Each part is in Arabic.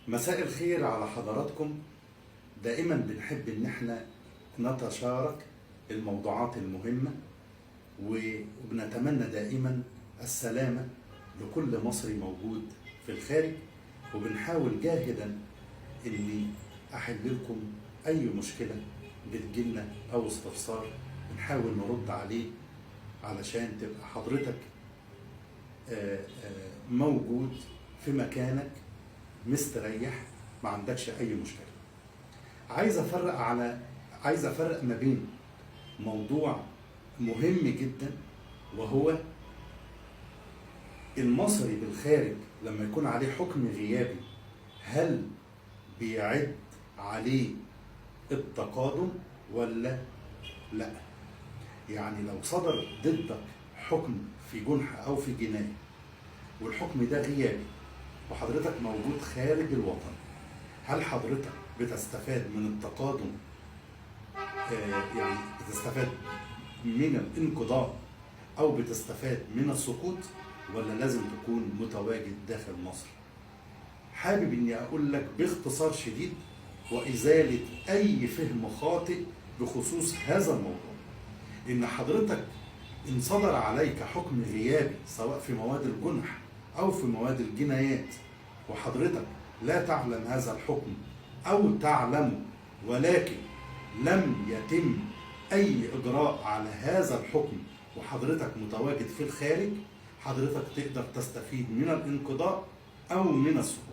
مساء الخير على حضراتكم. دائما بنحب ان احنا نتشارك الموضوعات المهمة وبنتمنى دائما السلامة لكل مصري موجود في الخارج، وبنحاول جاهدا اني احل لكم اي مشكلة بتجيلنا او استفسار بنحاول نرد عليه علشان تبقى حضرتك موجود في مكانك مستريح، ما عندكش اي مشكله. عايز افرق ما بين موضوع مهم جدا، وهو المصري بالخارج لما يكون عليه حكم غيابي هل بيعد عليه التقادم ولا لا؟ يعني لو صدر ضدك حكم في جنحة او في جناية والحكم ده غيابي وحضرتك موجود خارج الوطن، هل حضرتك بتستفاد من التقادم؟ يعني بتستفاد من الانقضاء او بتستفاد من السقوط، ولا لازم تكون متواجد داخل مصر؟ حابب اني اقول لك باختصار شديد وازالة اي فهم خاطئ بخصوص هذا الموضوع، ان حضرتك ان صدر عليك حكم غيابي سواء في مواد الجنح او في مواد الجنايات وحضرتك لا تعلم هذا الحكم او تعلمه ولكن لم يتم اي اجراء على هذا الحكم وحضرتك متواجد في الخارج، حضرتك تقدر تستفيد من الانقضاء او من السقوط.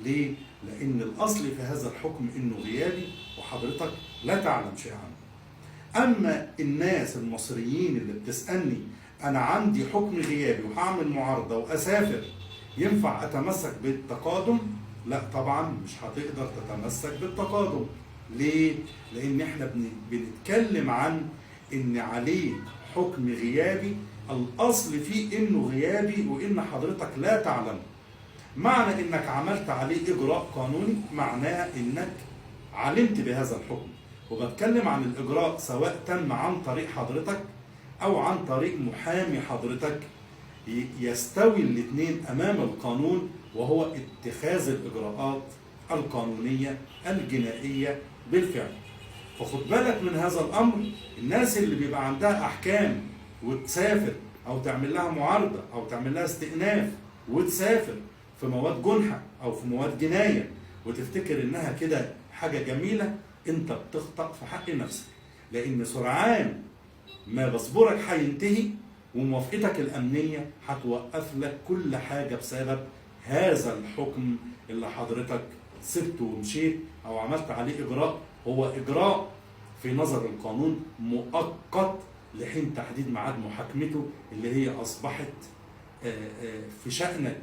ليه؟ لان الاصل في هذا الحكم انه غيابي وحضرتك لا تعلم شيء عنه. اما الناس المصريين اللي بتسألني انا عندي حكم غيابي وهعمل معارضة واسافر، ينفع اتمسك بالتقادم؟ لا طبعا مش هتقدر تتمسك بالتقادم. ليه؟ لان احنا بنتكلم عن ان عليك حكم غيابي، الاصل فيه انه غيابي وان حضرتك لا تعلم. معنى انك عملت عليه اجراء قانوني معناه انك علمت بهذا الحكم، وبتكلم عن الاجراء سواء تم عن طريق حضرتك او عن طريق محامي حضرتك، يستوي الاثنين امام القانون، وهو اتخاذ الاجراءات القانونية الجنائية بالفعل. فخد بالك من هذا الامر. الناس اللي بيبقى عندها احكام وتسافر او تعمل لها معارضة او تعمل لها استئناف وتسافر في مواد جنحة او في مواد جناية وتفتكر انها كده حاجة جميلة، انت بتخطأ في حق نفسك، لان سرعان ما بصبرك هينتهي وموافقتك الامنية هتوقف لك كل حاجة بسبب هذا الحكم اللي حضرتك سبته ومشيت او عملت عليه اجراء. هو اجراء في نظر القانون مؤقت لحين تحديد ميعاد محاكمته، اللي هي اصبحت في شأنك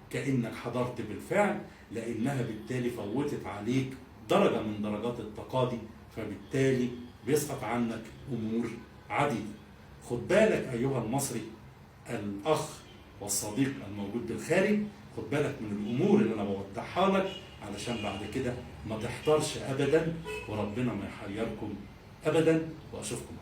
كأنك حضرت بالفعل، لانها بالتالي فوتت عليك درجة من درجات التقاضي، فبالتالي بيسقط عنك امور عديدة. خد بالك ايها المصري الاخ والصديق الموجود بالخارج، خد بالك من الامور اللي انا بوضحها لك علشان بعد كده ما تحتارش ابدا وربنا ما يحيركم ابدا، واشوفكم